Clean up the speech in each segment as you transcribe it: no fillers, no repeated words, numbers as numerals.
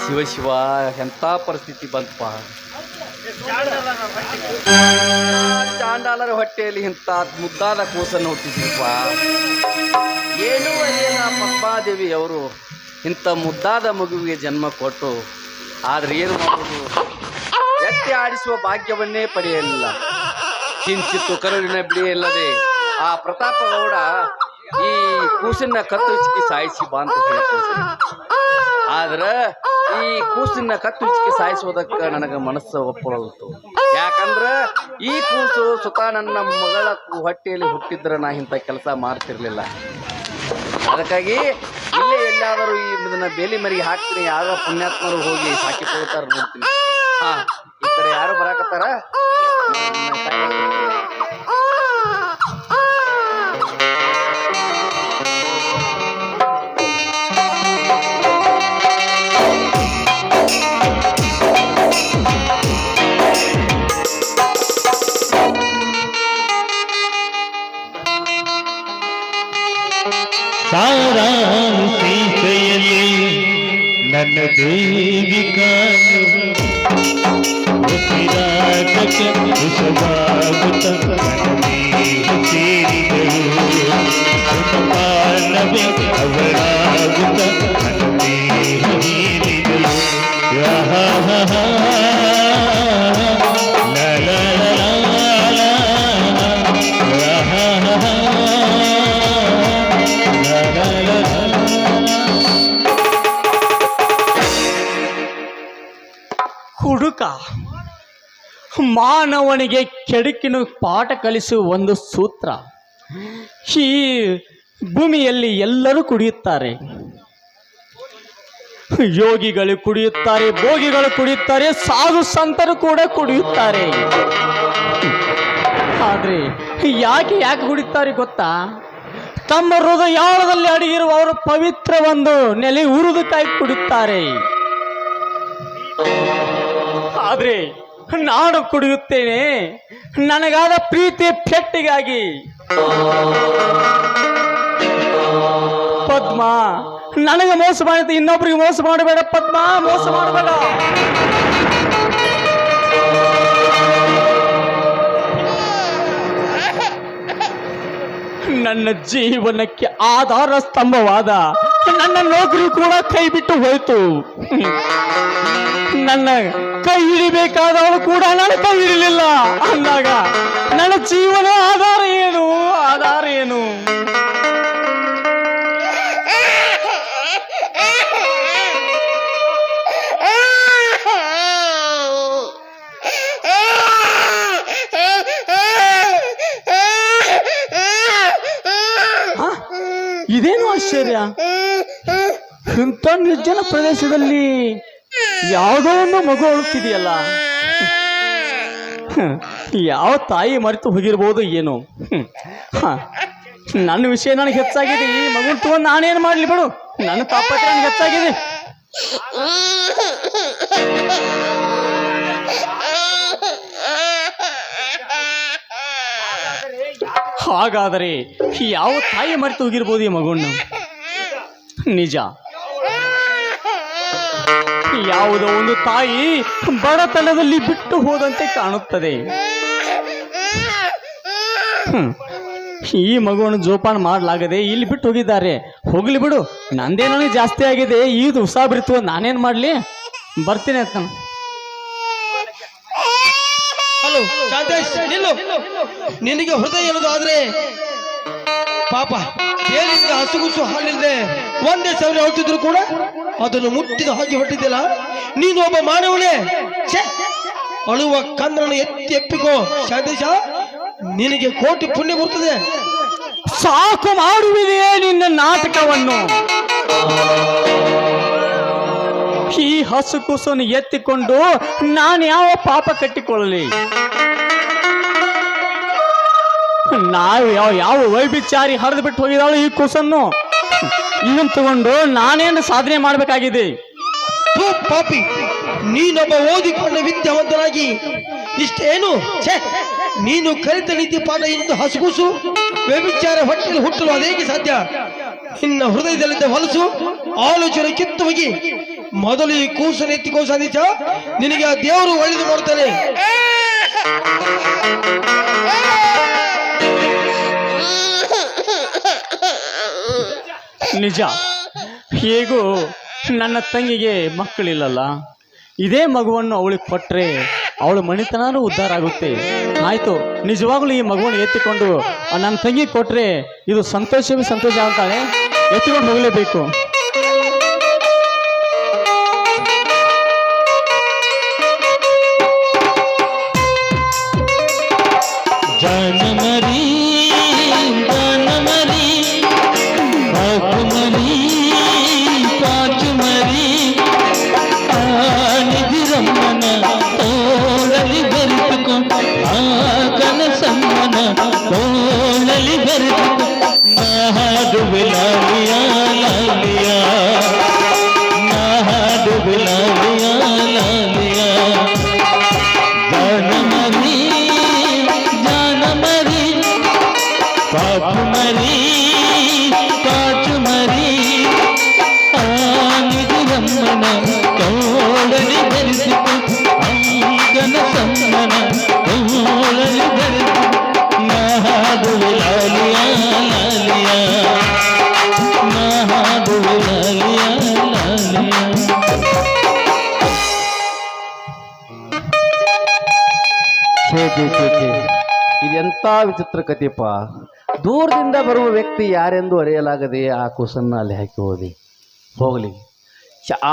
ಶಿವ ಶಿವ, ಎಂತ ಪರಿಸ್ಥಿತಿ ಬಂತಪ್ಪ. ಚಾಂಡಾಲರ ಹೊಟ್ಟೆಯಲ್ಲಿ ಇಂಥ ಮುದ್ದಾದ ಕೂಸನ್ನು ಹುಟ್ಟಿಸಿದಪ್ಪ. ಏನೂ ಅದೇನ ಪದ್ಮಾದೇವಿ ಅವರು ಇಂಥ ಮುದ್ದಾದ ಮಗುವಿಗೆ ಜನ್ಮ ಕೊಟ್ಟು, ಆದ್ರೆ ಏನು ಮಾಡುವುದು, ಎತ್ತಿ ಆಡಿಸುವ ಭಾಗ್ಯವನ್ನೇ ಪಡೆಯಲಿಲ್ಲ. ಕಿಂಚಿತ್ತು ಕರುಳಿನ ಬಿಡಿಯಿಲ್ಲದೆ ಆ ಪ್ರತಾಪ ಗೌಡ ಈ ಕೂಸಿನ ಕತ್ತು ಹಿಚ್ಕಿ ಸಾಯಿಸಿ ಬಾ ಅಂತ ಹೇಳ್ತಾರೆ. ಆದ್ರೆ ಈ ಕೂಸಿನ ಕತ್ತು ಹಿಚ್ಕಿ ಸಾಯಿಸುವುದಕ್ಕೆ ನನಗೆ ಮನಸ್ಸು ಒಪ್ಪಳಲ್ತು. ಯಾಕಂದ್ರೆ ಈ ಕೂಸು ಸುತ ನನ್ನ ಮಗಳ ಹೊಟ್ಟೆಯಲ್ಲಿ ಹುಟ್ಟಿದ್ರೆ ನಾ ಇಂಥ ಕೆಲಸ ಮಾಡ್ತಿರ್ಲಿಲ್ಲ. ಅದಕ್ಕಾಗಿ ಇಲ್ಲೇ ಎಲ್ಲಾದರೂ ಇದನ್ನ ಬೇಲಿ ಮರಿಗೆ ಹಾಕ್ತೀನಿ, ಯಾವ ಪುಣ್ಯಾತ್ಮರು ಹೋಗಿ ಸಾಕಿಕೊಳ್ತಾರ ನೋಡ್ತೀನಿ. ಹಾ, ಈ ಕಡೆ ಯಾರು ಬರಾಕತ್ತಾರ? ಸಾರಾಂಶೆಯಲ್ಲಿ ನನ್ನ ದೇವಿ ಕಾಣು ಉಸಿರಾಟಕ್ಕೆ ವಿಷವಾಗುತ್ತ ಸೇರಿದರು ಪಾಲವೇ ಅವರಾಗುತ್ತ ನೀರಿದರು. ಹುಡುಕ ಮಾನವನಿಗೆ ಕೆಡುಕಿನ ಪಾಠ ಕಲಿಸುವ ಒಂದು ಸೂತ್ರ. ಈ ಭೂಮಿಯಲ್ಲಿ ಎಲ್ಲರೂ ಕುಡಿಯುತ್ತಾರೆ. ಯೋಗಿಗಳು ಕುಡಿಯುತ್ತಾರೆ, ಭೋಗಿಗಳು ಕುಡಿಯುತ್ತಾರೆ, ಸಾಧು ಸಂತರು ಕೂಡ ಕುಡಿಯುತ್ತಾರೆ. ಆದ್ರೆ ಯಾಕೆ ಕುಡಿಯುತ್ತಾರೆ ಗೊತ್ತಾ? ತಮ್ಮ ಹೃದಯಾಳದಲ್ಲಿ ಅಡಗಿರುವ ಅವರು ಪವಿತ್ರ ಒಂದು ನೆಲೆ ಉರುದಕ್ಕಾಗಿ ಕುಡಿಯುತ್ತಾರೆ. ಆದ್ರೆ ನಾನು ಕುಡಿಯುತ್ತೇನೆ ನನಗಾದ ಪ್ರೀತಿ ಪೆಟ್ಟಿಗಾಗಿ. ಪದ್ಮ, ನನಗೆ ಮೋಸ ಮಾಡಿದ ಇನ್ನೊಬ್ರಿಗೆ ಮೋಸ ಮಾಡಬೇಡ ಪದ್ಮ, ಮೋಸ ಮಾಡಬೇಡ. ನನ್ನ ಜೀವನಕ್ಕೆ ಆಧಾರ ಸ್ತಂಭವಾದ ನನ್ನ ನೌಕರಿ ಕೂಡ ಕೈ ಬಿಟ್ಟು ಹೋಯ್ತು. ನನ್ನ ಕೈ ಹಿಡಿಬೇಕಾದವಳು ಕೂಡ ನನ್ನ ಕೈ ಹಿಡಿಲಿಲ್ಲ ಅಂದಾಗ ನನ್ನ ಜೀವನ ಆಧಾರ ಏನು? ಆಧಾರ ಏನು? ಇದೇನು ಆಶ್ಚರ್ಯ, ಇಂಥ ನಿರ್ಜನ ಪ್ರದೇಶದಲ್ಲಿ ಯಾವುದೋ ಒಂದು ಮಗು ಅಳುತ್ತಿದೆಯಲ್ಲ. ಯಾವ ತಾಯಿ ಮರೆತು ಹೋಗಿರ್ಬೋದು ಏನು. ನನ್ನ ವಿಷಯ ನನಗೆ ಹೆಚ್ಚಾಗಿದೆ. ಈ ಮಗು ತಗೊಂಡು ನಾನೇನು ಮಾಡಲಿ ಬಿಡು, ನನ್ನ ತಾಪತ್ರೆ ನನಗೆ ಹೆಚ್ಚಾಗಿದೆ. ಹಾಗಾದರೆ ಯಾವ ತಾಯಿ ಮರೆತು ಹೋಗಿರ್ಬೋದು ಈ ಮಗುವನ್ನು? ನಿಜ, ಯಾವುದೋ ಒಂದು ತಾಯಿ ಬಡತನದಲ್ಲಿ ಬಿಟ್ಟು ಹೋದಂತೆ ಕಾಣುತ್ತದೆ. ಈ ಮಗುವನ್ನು ಜೋಪಾನ ಮಾಡಲಾಗದೆ ಇಲ್ಲಿ ಬಿಟ್ಟು ಹೋಗಿದ್ದಾರೆ. ಹೋಗ್ಲಿ ಬಿಡು, ನಂದೇ ನನಗೆ ಜಾಸ್ತಿ ಆಗಿದೆ. ಇದು ಉಸಾಬರಿತು, ನಾನೇನ್ ಮಾಡ್ಲಿ? ಬರ್ತೀನಿ ಅಂತ. ಹಲೋ ಶಾಂತೇಶ್, ನಿಲ್ಲು. ನಿನಗೆ ಹೃದಯ ಇರೋದಾದ್ರೆ ಪಾಪ ಬೇಲಿಂದ ಹಸುಗುಸು ಹಾಲಿಲ್ಲದೆ ಒಂದೇ ಸಾವಿರ ಹೊಟ್ಟಿದ್ರು ಕೂಡ ಅದನ್ನು ಮುಟ್ಟಿದ ಹಾಗೆ ಹೊಟ್ಟಿದ್ದಿಲ್ಲ. ನೀನು ಒಬ್ಬ ಮಾನವನೇ. ಅಳುವ ಕಂದ್ರನ್ನು ಎಪ್ಪಿಕೋ ಶಾಂತೇಶ, ನಿನಗೆ ಕೋಟಿ ಪುಣ್ಯ ಬರ್ತದೆ. ಸಾಕು ಮಾಡುವಿದೆಯೇ ನಿನ್ನ ನಾಟಕವನ್ನು? ಈ ಹಸು ಕುಸನ್ನು ಎತ್ತಿಕೊಂಡು ನಾನು ಯಾವ ಪಾಪ ಕಟ್ಟಿಕೊಳ್ಳಲಿ? ನಾವು ಯಾವ ವೈಭಿಚಾರಿ ಹರಿದು ಬಿಟ್ಟು ಹೋಗಿದಾಳು ಈ ಕೂಸನ್ನು. ಇದನ್ನು ತಗೊಂಡು ನಾನೇನು ಸಾಧನೆ ಮಾಡಬೇಕಾಗಿದೆ? ಪಾಪಿ, ನೀನೊಬ್ಬ ಓದಿಕೊಂಡ ವಿದ್ಯಾವಂತನಾಗಿ ಇಷ್ಟೇನು? ನೀನು ಕಲಿತ ನೀತಿ ಪಾಠ ಇಂದು ಹಸುಗುಸು ವ್ಯಭಿಚಾರ ಹೊಟ್ಟೆಯಲ್ಲಿ ಹುಟ್ಟಲು ಅದೇಗೆ ಸಾಧ್ಯ? ನಿನ್ನ ಹೃದಯದಲ್ಲಿದ್ದ ಹೊಲಸು ಆಲೋಚನೆ ಕಿತ್ತು ಹೋಗಿ ಮೊದಲು ಈ ಕೂಸನ್ನು ಎತ್ತಿಕೋ ಸಂದೇಶ. ನಿನಗೆ ಆ ದೇವರು ಒಳ್ಳೆದು ಮಾಡ್ತಾನೆ. ನಿಜ, ಹೇಗೂ ನನ್ನ ತಂಗಿಗೆ ಮಕ್ಕಳಿಲ್ಲಲ್ಲ. ಇದೇ ಮಗುವನ್ನು ಅವಳಿಗೆ ಕೊಟ್ಟರೆ ಅವಳ ಮಣಿತನೂ ಉದ್ಧಾರ ಆಗುತ್ತೆ. ಆಯಿತು, ನಿಜವಾಗ್ಲೂ ಈ ಮಗುವನ್ನು ಎತ್ತಿಕೊಂಡು ನನ್ನ ತಂಗಿ ಕೊಟ್ಟರೆ ಇದು ಸಂತೋಷವೇ ಸಂತೋಷ ಆಗ್ತಾಳೆ. ಎತ್ತಿಕೊಂಡು ಹೋಗಲೇಬೇಕು. ಜಾನಮರಿ ಜಾನಮರಿ ಪಾಪುಮರಿ ಪಾಚುಮರಿ ನಿಧಿರಮ್ಮನ ತೋಳಲಿ ಬೆರೆತುಕೊಂಡು ಆ ಕನಸಮ್ಮನ ತೋಳಲಿ ಬೆರೆತುಕೊಂಡು ನಾಡುವೆ ಲಾಲಿಯ ಲಾಲಿಯ ನಾಡುವೆ ಲಾಲಿಯ ಲಾಲಿಯ ಜಾನಮರಿ ಜಾನಮರಿ ಪಾಪುಮರಿ ಪಾಚುಮರಿ ನಿಧಿರಮ್ಮನ ತೋಳಲಿ ಧರಿಸಿತು ಅಂಗನ ಸಮ್ಮನ ತೋಳಲಿ ಧರಿಸಿತು ನಾಡುವೆ ಲಾಲಿಯ ಲಾಲಿಯ ನಾಡುವೆ ಲಾಲಿಯ ಲಾಲಿಯ. ಇದೆಂಥ ವಿಚಿತ್ರ ಕಥೆಪ್ಪ. ದೂರದಿಂದ ಬರುವ ವ್ಯಕ್ತಿ ಯಾರೆಂದು ಅರಿಯಲಾಗದೆ ಆ ಕೂಸನ್ನು ಅಲ್ಲಿ ಹಾಕಿ ಹೋಗಲಿ.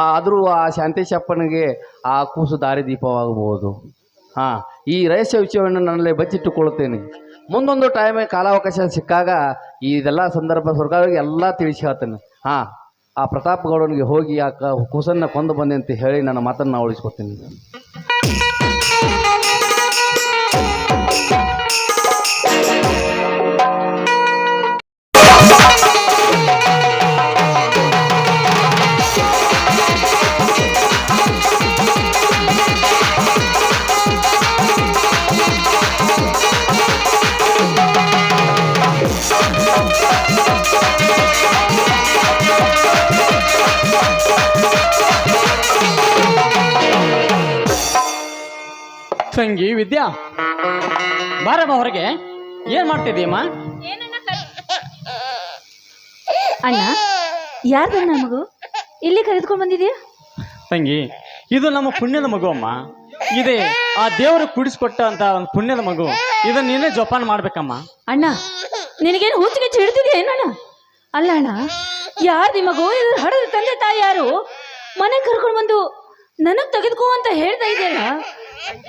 ಆದರೂ ಆ ಶಾಂತೇಶಪ್ಪನಿಗೆ ಆ ಕೂಸು ದಾರಿದೀಪವಾಗಬಹುದು. ಹಾಂ, ಈ ರಹಸ್ಯ ವಿಷಯವನ್ನು ನನ್ನಲ್ಲಿ ಬಚ್ಚಿಟ್ಟುಕೊಳ್ಳುತ್ತೇನೆ. ಮುಂದೊಂದು ಕಾಲಾವಕಾಶ ಸಿಕ್ಕಾಗ ಇದೆಲ್ಲ ಸಂದರ್ಭ ಸ್ವರ್ಗವಾಗಿ ಎಲ್ಲ ತಿಳಿಸಿ ಹೇಳ್ತೇನೆ. ಹಾಂ, ಆ ಪ್ರತಾಪ್ ಗೌಡನಿಗೆ ಹೋಗಿ ಆ ಕೂಸನ್ನು ಕೊಂದು ಬಂದೆ ಅಂತ ಹೇಳಿ ನನ್ನ ಮಾತನ್ನು ಉಳಿಸ್ಕೊತೀನಿ. ತಂಗಿ ವಿದ್ಯಾ, ಬಾರಮ್ಮ ಹೊರಗೆ. ಏನ್ ಮಾಡ್ತಿದ್ದೀಯಮ್ಮ? ಅಣ್ಣ, ಯಾರ್ದು ಮಗು ಇಲ್ಲಿ ಕರೆದುಕೊಂಡು ಬಂದಿದ್ಯಾ? ತಂಗಿ, ಇದು ನಮ್ಮ ಪುಣ್ಯದ ಮಗು ಅಮ್ಮ. ಇದೆ ಆ ದೇವರು ಕುಡಿಸ್ಕೊಟ್ಟ ಅಂತ ಒಂದು ಪುಣ್ಯದ ಮಗು. ಇದನ್ನ ನೀನೇ ಜೋಪಾನ ಮಾಡ್ಬೇಕಮ್ಮ. ಅಣ್ಣ, ನಿನಗೇನು ಹುಚ್ಚಿಗೆ ಚಿಡ್ತಿದ್ಯಾ ಏನಣ್ಣ? ಅಲ್ಲ ಅಣ್ಣ, ಯಾರ್ದು ಮಗು? ಇದ್ರ ಹಡದ ತಂದೆ ತಾಯಿ ಯಾರು? ಮನೆ ಕರ್ಕೊಂಡು ಬಂದು ನನಗ್ ತೆಗೆದುಕೋ ಅಂತ ಹೇಳ್ತಾ ಇದೆಯಲ್ಲ.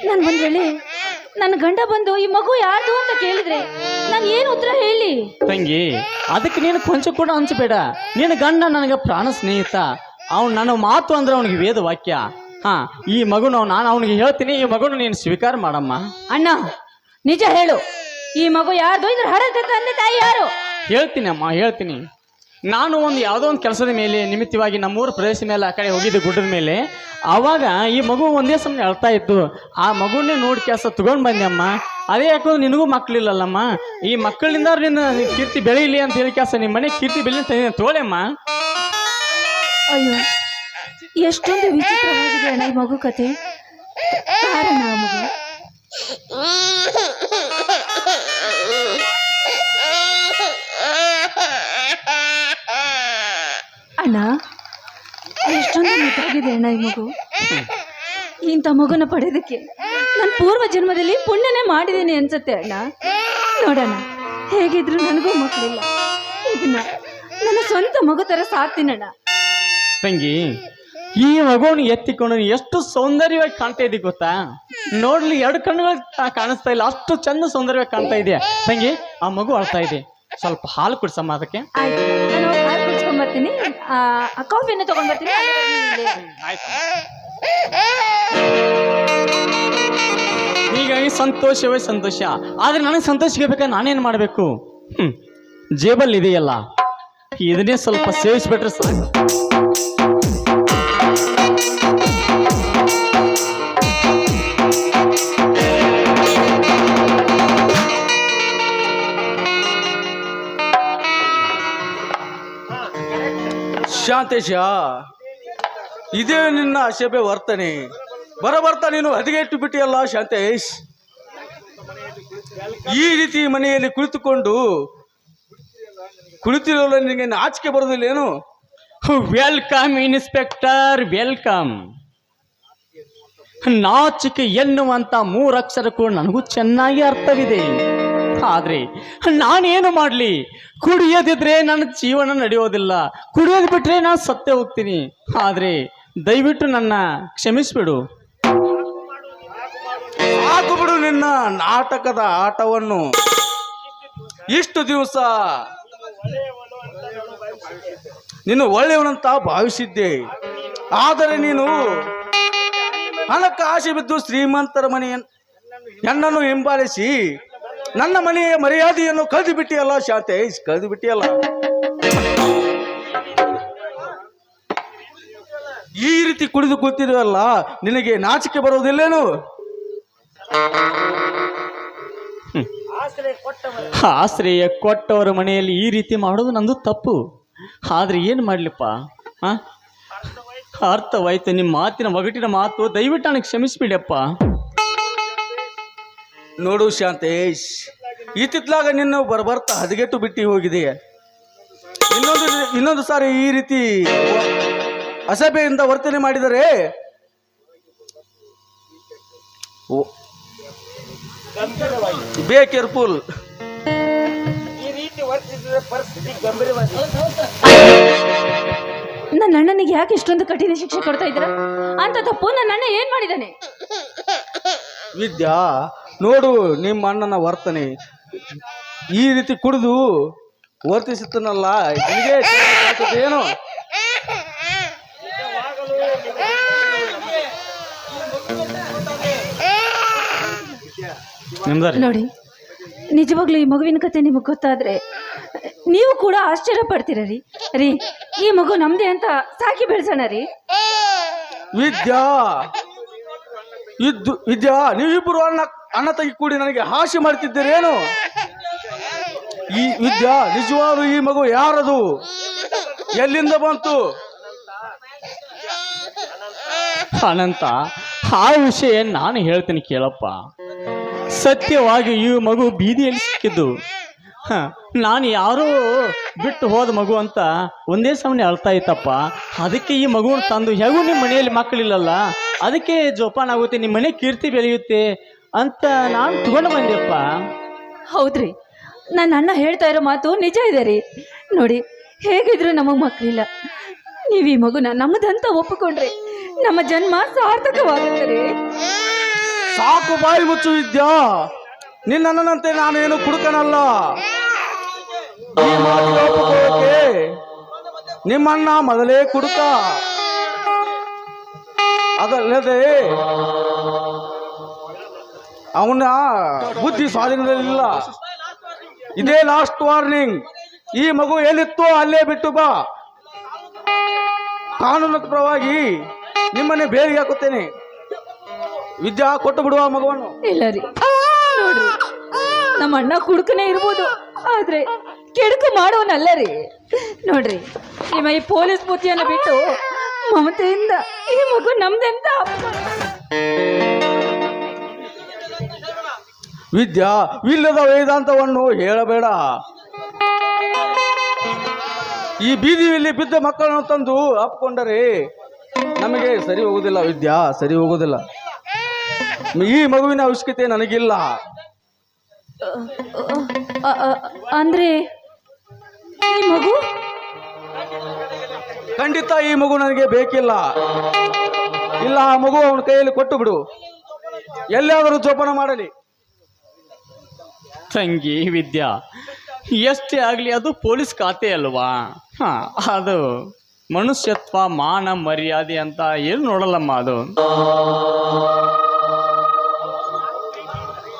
ನಾನು ಒಂದ್ ವೇಳೆ ನನ್ನ ಗಂಡ ಬಂದು ಈ ಮಗು ಯಾರ್ದು ಅಂತ ಕೇಳಿದ್ರೆ ನಾನು ಏನು ಉತ್ತರ ಹೇಳಿ? ತಂಗಿ, ಅದಕ್ಕೆ ನೀನು ಕೊಂಚ ಕೂಡ ಅನ್ಸಬೇಡ. ನಿನ್ನ ಗಂಡ ನನಗೆ ಪ್ರಾಣ ಸ್ನೇಹಿತ. ಅವ್ನು ನನ್ನ ಮಾತು ಅಂದ್ರೆ ಅವನಿಗೆ ವೇದ ವಾಕ್ಯ. ಹಾ, ಈ ಮಗುನು ನಾನು ಅವನಿಗೆ ಹೇಳ್ತೀನಿ, ಈ ಮಗುನು ನೀನು ಸ್ವೀಕಾರ ಮಾಡಮ್ಮ. ಅಣ್ಣ, ನಿಜ ಹೇಳು, ಈ ಮಗು ಯಾರ್ದು? ಇದ್ರ ಹಡದ ತಂದೆ ತಾಯಿ ಯಾರು? ಹೇಳ್ತೀನಿ ಅಮ್ಮ, ಹೇಳ್ತೀನಿ. ನಾನು ಯಾವುದೋ ಒಂದು ಕೆಲಸದ ಮೇಲೆ ನಿಮಿತ್ತವಾಗಿ ನಮ್ಮೂರ ಪ್ರದೇಶ ಮೇಲೆ ಆ ಕಡೆ ಹೋಗಿದ್ದೆ, ಗುಡ್ಡದ ಮೇಲೆ. ಆವಾಗ ಈ ಮಗು ಒಂದೇ ಸಮಯ ಅಳ್ತಾ ಇತ್ತು. ಆ ಮಗುವನ್ನೇ ನೋಡಿ ಕೆಲಸ ತಗೊಂಡು ಬಂದೆ ಅಮ್ಮ. ಅದೇ ಯಾಕಂದ್ರೆ ನಿನಗೂ ಮಕ್ಕಳಿಲ್ಲಲ್ಲಮ್ಮ. ಈ ಮಕ್ಕಳಿಂದ ನಿನ್ನ ಕೀರ್ತಿ ಬೆಳೆಯಲಿ ಅಂತ ಹೇಳಿ ಕೆಲಸ ನಿಮ್ಮ ಮನೆ ಕೀರ್ತಿ ಬೆಳೆ ತೋಳೆಮ್ಮ. ಅಯ್ಯೋ, ಎಷ್ಟೊಂದು ವಿಚಿತ್ರವಾಗಿದೆ ಅಣ್ಣ ಈ ಮಗು ಕತೆ. ಕಾರಣ ಮಗು ಅಣ್ಣ, ಎಷ್ಟೊಂದು ಮುದ್ದಾಗಿದೆ ಅಣ್ಣ ಈ ಮಗು. ಇಂಥ ಮಗುನ ಪಡೆಯೋದಕ್ಕೆ ನನ್ನ ಪೂರ್ವ ಜನ್ಮದಲ್ಲಿ ಪುಣ್ಯನೇ ಮಾಡಿದ್ದೀನಿ ಅನ್ಸುತ್ತೆ ಅಣ್ಣ. ನೋಡೋಣ, ಹೇಗಿದ್ರು ನನಗೂ ಮಕ್ಕಳಿಲ್ಲ. ಇದನ್ನ ನನ್ನ ಸ್ವಂತ ಮಗು ತರ ಸಾಕ್ತೀನಣ್ಣ. ತಂಗಿ, ಈ ಮಗುವನ್ನು ಎತ್ತಿಕೊಂಡು ಎಷ್ಟು ಸೌಂದರ್ಯವಾಗಿ ಕಾಣ್ತಾ ಇದ್ದೀವಿ ಗೊತ್ತಾ? ನೋಡ್ಲಿ, ಎರಡು ಕಣ್ಣುಗಳು ಕಾಣಿಸ್ತಾ ಇಲ್ಲ, ಅಷ್ಟು ಚಂದ ಸೌಂದರ್ಯವಾಗಿ ಕಾಣ್ತಾ ಇದೆಯಾ. ತಂಗಿ, ಆ ಮಗು ಅಳ್ತಾ ಇದೆ, ಸ್ವಲ್ಪ ಹಾಲು ಕುಡಿಸಮ್ಮ ಅದಕ್ಕೆ. ಆಯ್ತು, ನಾನು ಹಾಲು ಕುಡಿಸ್ಕೊಂಡ್ ಬರ್ತೀನಿ. ಕಾಫಿನ ತಗೊಂಡ್ ಬರ್ತೀನಿ. ಹೀಗಾಗಿ ಸಂತೋಷವೇ ಸಂತೋಷ. ಆದ್ರೆ ನನಗೆ ಸಂತೋಷ ನಾನೇನು ಮಾಡಬೇಕು? ಜೇಬಲ್ ಇದೆಯಲ್ಲ, ಇದನ್ನೇ ಸ್ವಲ್ಪ ಸೇವಿಸ್ಬಿಟ್ರೆ ಸಾಕು. ಶಾಂತೇಶ, ಇದೇ ನಿನ್ನ ಅಸಭ್ಯ ವರ್ತನೆ. ಬರಬರ್ತಾ ನೀನು ಹದಗೆಟ್ಟು ಬಿಟ್ಟಿಯಲ್ಲ ಶಾಂತೇಶ್. ಈ ರೀತಿ ಮನೆಯಲ್ಲಿ ಕುಳಿತಿರಲು ನಿನಗೆ ನಾಚಿಕೆ ಬರೋದಿಲ್ಲ ಏನು? Welcome inspector, welcome. ನಾಚಿಕೆ ಎನ್ನುವಂತ 3 ಅಕ್ಷರಕ್ಕೂ ನನಗೂ ಚೆನ್ನಾಗಿ ಅರ್ಥವಿದೆ. ಆದ್ರೆ ನಾನೇನು ಮಾಡಲಿ? ಕುಡಿಯೋದಿದ್ರೆ ನನ್ನ ಜೀವನ ನಡೆಯೋದಿಲ್ಲ, ಕುಡಿಯೋದು ಬಿಟ್ರೆ ನಾನು ಸತ್ತೇ ಹೋಗ್ತೀನಿ. ಆದ್ರೆ ದಯವಿಟ್ಟು ನನ್ನ ಕ್ಷಮಿಸ್ಬಿಡು. ಸಾಕು ಬಿಡು ನಿನ್ನ ನಾಟಕದ ಆಟವನ್ನು. ಇಷ್ಟು ದಿವಸ ನೀನು ಒಳ್ಳೆಯವನಂತ ಭಾವಿಸಿದ್ದೆ. ಆದರೆ ನೀನು ಹಣಕ್ಕೆ ಆಸೆ ಬಿದ್ದು ಶ್ರೀಮಂತರ ನನ್ನನ್ನು ಹಿಂಬಾಲಿಸಿ ನನ್ನ ಮನೆಯ ಮರ್ಯಾದೆಯನ್ನು ಕಳೆದು ಬಿಟ್ಟಿಯಲ್ಲ ಶಾಂತೇಶ್, ಕಳೆದು ಬಿಟ್ಟಿಯಲ್ಲ. ಈ ರೀತಿ ಕುಡಿದು ಕೂತಿರುವಲ್ಲ, ನಿನಗೆ ನಾಚಿಕೆ ಬರುವುದಿಲ್ಲೇನು? ಆಶ್ರಯ ಕೊಟ್ಟವರ ಮನೆಯಲ್ಲಿ ಈ ರೀತಿ ಮಾಡೋದು ನಂದು ತಪ್ಪು. ಆದ್ರೆ ಏನು ಮಾಡ್ಲಿಪ್ಪ? ಅರ್ಥವಾಯ್ತು ನಿಮ್ಮ ಮಾತಿನ ಒಗಟಿನ ಮಾತು. ದಯವಿಟ್ಟು ನನಗೆ ಕ್ಷಮಿಸ್ಬಿಡಪ್ಪ. ನೋಡು ಶಾಂತೇಶ್, ಇತ್ತಿತ್ಲಾಗ ನಿನ್ನ ಬರ್ತಾ ಹದಗೆಟ್ಟು ಬಿಟ್ಟು ಹೋಗಿದೆ. ಇನ್ನೊಂದು ಸಾರಿ ಈ ರೀತಿ ಅಸಭ್ಯೆಯಿಂದ ವರ್ತನೆ ಮಾಡಿದರೆ ಬೇ ಕೇರ್ಫುಲ್. ನನ್ನ ಅಣ್ಣನಿಗೆ ಯಾಕೆ ಇಷ್ಟೊಂದು ಕಠಿಣ ಶಿಕ್ಷೆ ಕೊಡ್ತಾ ಇದ್ದೀರಾ? ಅಂತ ತಪ್ಪು ನನ್ನ ಅಣ್ಣ ಏನ್ ಮಾಡಿದಾನೆ? ವಿದ್ಯಾ, ನೋಡು ನಿಮ್ಮ ಅಣ್ಣನ ವರ್ತನೆ. ಈ ರೀತಿ ಕುಡಿದು ವರ್ತಿಸುತ್ತನಲ್ಲ, ಏನು? ನೋಡಿ, ನಿಜವಾಗ್ಲೂ ಈ ಮಗುವಿನ ಕತೆ ನಿಮಗೆ ಗೊತ್ತಾದ್ರೆ ನೀವು ಕೂಡ ಆಶ್ಚರ್ಯ ಪಡ್ತೀರ ರೀ. ಈ ಮಗು ನಮ್ದೇ ಅಂತ ಸಾಕಿ ಬೆಳೆಸೋಣ ರೀ. ವಿದ್ಯಾ, ನೀವಿಬ್ಬರು ಅಣ್ಣ ತಂಗಿ ಕೂಡಿ ನನಗೆ ಹಾಸ್ಯ ಮಾಡ್ತಿದ್ದೀರೇನು? ಈ ವಿದ್ಯಾ, ನಿಜವಾಗ್ಲೂ ಈ ಮಗು ಯಾರದು? ಎಲ್ಲಿಂದ ಬಂತು? ಅನಂತ, ಆ ವಿಷಯ ನಾನು ಹೇಳ್ತೀನಿ ಕೇಳಪ್ಪ. ಸತ್ಯವಾಗಿ ಈ ಮಗು ಬೀದಿಯಲ್ಲಿ ಸಿಕ್ಕಿದ್ದು. ನಾನು ಯಾರೋ ಬಿಟ್ಟು ಹೋದ ಮಗು ಅಂತ ಒಂದೇ ಸಮನೆ ಅಳ್ತಾ ಇತ್ತಪ್ಪ. ಅದಕ್ಕೆ ಈ ಮಗುವನ್ನು ತಂದು, ಹೇಗೂ ನಿಮ್ಮ ಮನೆಯಲ್ಲಿ ಮಕ್ಕಳಿಲ್ಲಲ್ಲ, ಅದಕ್ಕೆ ಜೋಪಾನ ಆಗುತ್ತೆ, ನಿಮ್ಮ ಮನೆ ಕೀರ್ತಿ ಬೆಳೆಯುತ್ತೆ ಅಂತ ನಾನು ತಗೊಂಡು ಬಂದೆಪ್ಪ. ಹೌದ್ರಿ, ನನ್ನ ಅಣ್ಣ ಹೇಳ್ತಾ ಇರೋ ಮಾತು ನಿಜ ಇದೆ ರೀ. ನೋಡಿ, ಹೇಗಿದ್ರು ನಮಗೆ ಮಕ್ಕಳಿಲ್ಲ, ನೀವು ಈ ಮಗುನ ನಮ್ಮದಂತ ಒಪ್ಪಿಕೊಂಡ್ರೆ ನಮ್ಮ ಜನ್ಮ ಸಾರ್ಥಕವಾಗುತ್ತೆ ರೀ. ಸಾಕು, ಬಾಯಿ ಮುಚ್ಚು ವಿದ್ಯಾ. ನಿನ್ನಂತೆ ನಾನೇನು ಕುಡುಕನಲ್ಲ. ಈ ಮಾತಿಗೆ ಒಪ್ಪಿಕೊಳ್ಳೋಕೆ ನಿಮ್ಮಣ್ಣ ಮೊದಲೇ ಕುಡುಕ. ಅದಲ್ಲದೆ ಅವನ ಬುದ್ಧಿ ಸ್ವಾಧೀನದಲ್ಲಿಲ್ಲ. ಇದೇ ಲಾಸ್ಟ್ ವಾರ್ನಿಂಗ್. ಈ ಮಗು ಎಲ್ಲಿತ್ತೋ ಅಲ್ಲೇ ಬಿಟ್ಟು ಬಾ. ಕಾನೂನು ಪರವಾಗಿ ನಿಮ್ಮನ್ನೇ ಬೇರಿಗೆ ಹಾಕುತ್ತೇನೆ. ವಿದ್ಯಾ, ಕೊಟ್ಟು ಬಿಡುವ ಮಗುವನ್ನು. ಇಲ್ಲ ರೀ, ನೋಡ್ರಿ, ನಮ್ಮ ಅಣ್ಣ ಕುಡುಕನೇ ಇರ್ಬೋದು, ಆದ್ರೆ ಕೆಡುಕು ಮಾಡೋನಲ್ಲ ರೀ. ನೋಡ್ರಿ, ನಿಮ್ಮ ಈ ಪೊಲೀಸ್ ಬುದ್ಧಿಯನ್ನು ಬಿಟ್ಟು ಮಮತೆಯಿಂದ ಈ ಮಗು ನಮ್ದೆಂತ ವಿದ್ಯಾ, ಇಲ್ಲದ ವೇದಾಂತವನ್ನು ಹೇಳಬೇಡ. ಈ ಬೀದಿಯಲ್ಲಿ ಬಿದ್ದ ಮಕ್ಕಳನ್ನು ತಂದು ಅಪ್ಕೊಂಡರೆ ನಮಗೆ ಸರಿ ಹೋಗುದಿಲ್ಲ ವಿದ್ಯಾ, ಸರಿ ಹೋಗುದಿಲ್ಲ. ಈ ಮಗುವಿನ ಅವಶ್ಯಕತೆ ನನಗಿಲ್ಲ. ಅಂದ್ರೆ ಈ ಮಗು ಖಂಡಿತ ಈ ಮಗು ನನಗೆ ಬೇಕಿಲ್ಲ. ಇಲ್ಲ, ಆ ಮಗು ಅವನ ಕೈಯಲ್ಲಿ ಕೊಟ್ಟು ಬಿಡು, ಎಲ್ಲಾದರೂ ಜೋಪಾನ ಮಾಡಲಿ. ತಂಗಿ ವಿದ್ಯಾ, ಎಷ್ಟೇ ಆಗಲಿ ಅದು ಪೊಲೀಸ್ ಖಾತೆ ಅಲ್ವಾ? ಅದು ಮನುಷ್ಯತ್ವ, ಮಾನ ಮರ್ಯಾದೆ ಅಂತ ಏನು ನೋಡಲ್ಲಮ್ಮ ಅದು.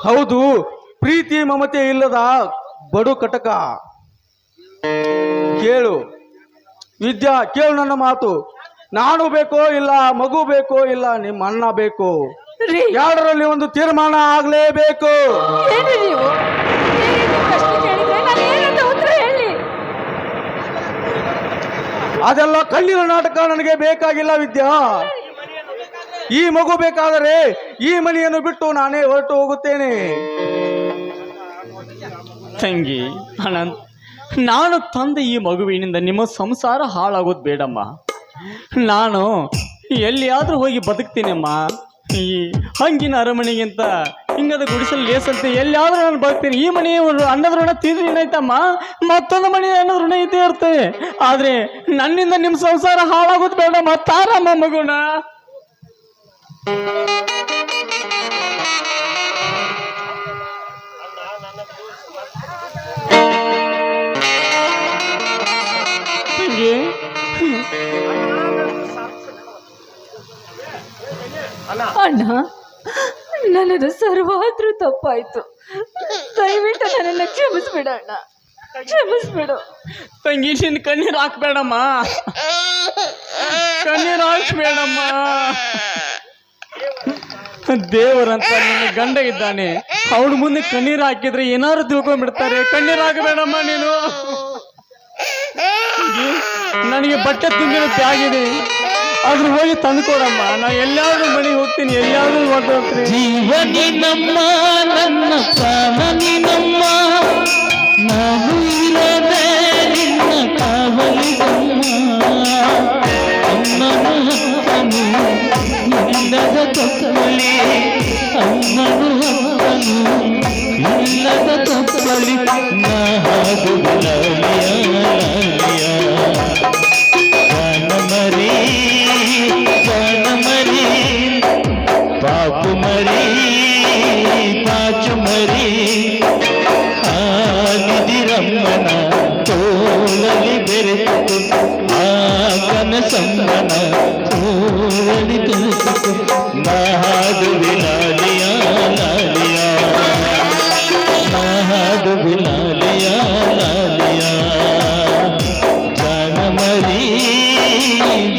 ಹೌದು, ಪ್ರೀತಿ ಮಮತೆ ಇಲ್ಲದ ಬಡು ಕಟಕ. ಕೇಳು ವಿದ್ಯಾ, ಕೇಳು ನನ್ನ ಮಾತು. ನಾನು ಬೇಕೋ ಇಲ್ಲ, ಮಗು ಬೇಕೋ ಇಲ್ಲ, ನಿಮ್ಮ ಅಣ್ಣ ಬೇಕು, ಎರಡರಲ್ಲಿ ಒಂದು ತೀರ್ಮಾನ ಆಗ್ಲೇಬೇಕು. ಅದೆಲ್ಲ ಕಣ್ಣಿನ ನಾಟಕ ನನಗೆ ಬೇಕಾಗಿಲ್ಲ ವಿದ್ಯಾ. ಈ ಮಗು ಬೇಕಾದರೆ ಈ ಮನೆಯನ್ನು ಬಿಟ್ಟು ನಾನೇ ಹೊರಟು ಹೋಗುತ್ತೇನೆ. ತಂಗಿ ಅನಂತ್, ನಾನು ತಂದ ಈ ಮಗುವಿನಿಂದ ನಿಮ್ಮ ಸಂಸಾರ ಹಾಳಾಗೋದು ಬೇಡಮ್ಮ. ನಾನು ಎಲ್ಲಿಯಾದ್ರೂ ಹೋಗಿ ಬದುಕ್ತೀನಮ್ಮ. ಈ ಹಂಗಿನ ಅರಮನೆಗಿಂತ ಹಿಂಗದ ಗುಡಿಸಲು ಲೇಸಂತೆ ಎಲ್ಲಿಯಾದ್ರೂ ನಾನು ಬದುಕ್ತೀನಿ. ಈ ಮನೆ ಅನ್ನದ ಋಣ ತಿಂದ್ರೆ ಏನಾಯ್ತಮ್ಮ, ಮತ್ತೊಂದು ಮನೆ ಅನ್ನೋದು ಋಣ ಇದ್ದೇ ಇರ್ತದೆ. ಆದ್ರೆ ನನ್ನಿಂದ ನಿಮ್ಮ ಸಂಸಾರ ಹಾಳಾಗೋದು ಬೇಡಮ್ಮ. ತಾರಮ್ಮ ಮಗುನ. ಅಣ್ಣ, ನನ್ನದು ಸರ್ವಾದ್ರೂ ತಪ್ಪಾಯ್ತು. ದಯವಿಟ್ಟು ನನ್ನನ್ನು ಕ್ಷಮಿಸ್ಬಿಡ ಅಣ್ಣ, ಕ್ಷಮಿಸ್ಬಿಡು. ತಂಗಿ, ನಿನ್ನ ಕಣ್ಣೀರು ಹಾಕ್ಬೇಡಮ್ಮ, ಕಣ್ಣೀರು ಹಾಕ್ಬೇಡಮ್ಮ. ದೇವರಂತ ನಿನ್ನ ಗಂಡ ಇದ್ದಾನೆ, ಅವಳ ಮುಂದೆ ಕಣ್ಣೀರು ಹಾಕಿದ್ರೆ ಏನಾದ್ರು ತಿಳ್ಕೊಂಡ್ಬಿಡ್ತಾರೆ. ಕಣ್ಣೀರು ಹಾಕಬೇಡಮ್ಮ ನೀನು. ನನಗೆ ಬಟ್ಟೆ ತುಂಬಿರೋ ಬ್ಯಾಗ್ ಇದೆ, ಆದ್ರೂ ಹೋಗಿ ತಂದುಕೊಡಮ್ಮ. ನಾ ಎಲ್ಲಾದ್ರೂ ಮನೆಗೆ ಹೋಗ್ತೀನಿ, ಎಲ್ಲಾದ್ರೂ ಹೊರಟೋಗ್ತೀನಿ. ಜೀವನಿ ನಮ್ಮ ನನ್ನ ಪ್ರಾಣನಿ ನಮ್ಮ, ನಾನು ಇರದೆ ನಿನ್ನ ಕಾವಲಿಗಮ್ಮ. ಅಮ್ಮನು ಅಪ್ಪನು ಇಲ್ಲದ ತಪ್ಪಲಿ, ಅಮ್ಮನು ಅಪ್ಪನು ಇಲ್ಲದ ತಪ್ಪಲಿ. ನಾ ಹಾಡು ಪಾಪು ಮರಿ ಪಾಚು ಮರಿ ಆದಿರಮ್ಮನ ತೋಳಲಿ ಬೆರೆತು, ಆ ಕನಸಮ್ಮನ ತೋಳಲಿ ತುಳಿತು. ನಾಡು ವಿಲಾಲಿಯ ಲಾಲಿಯ, ನಾಡು ವಿಲಾಲಿಯ ಲಾಲಿಯ. ಜಾನ ಮರಿ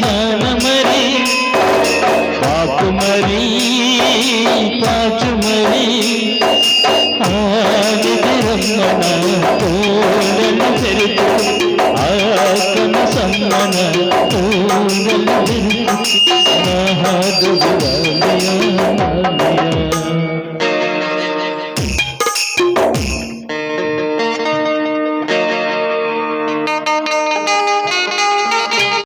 ಜಾನ ಮರಿ ಪಾಪು ಮರಿ ಪಾಚು ಮರಿ ಆದಿರಮ್ಮನ ತೋಳಲು ಬೆರೆತು, ಆ ಕನಸಮ್ಮನ ತೋಳಲು ಬೆರೆತು. ನಾಡು ವಿಲಾಲಿಯ ಲಾಲಿಯ.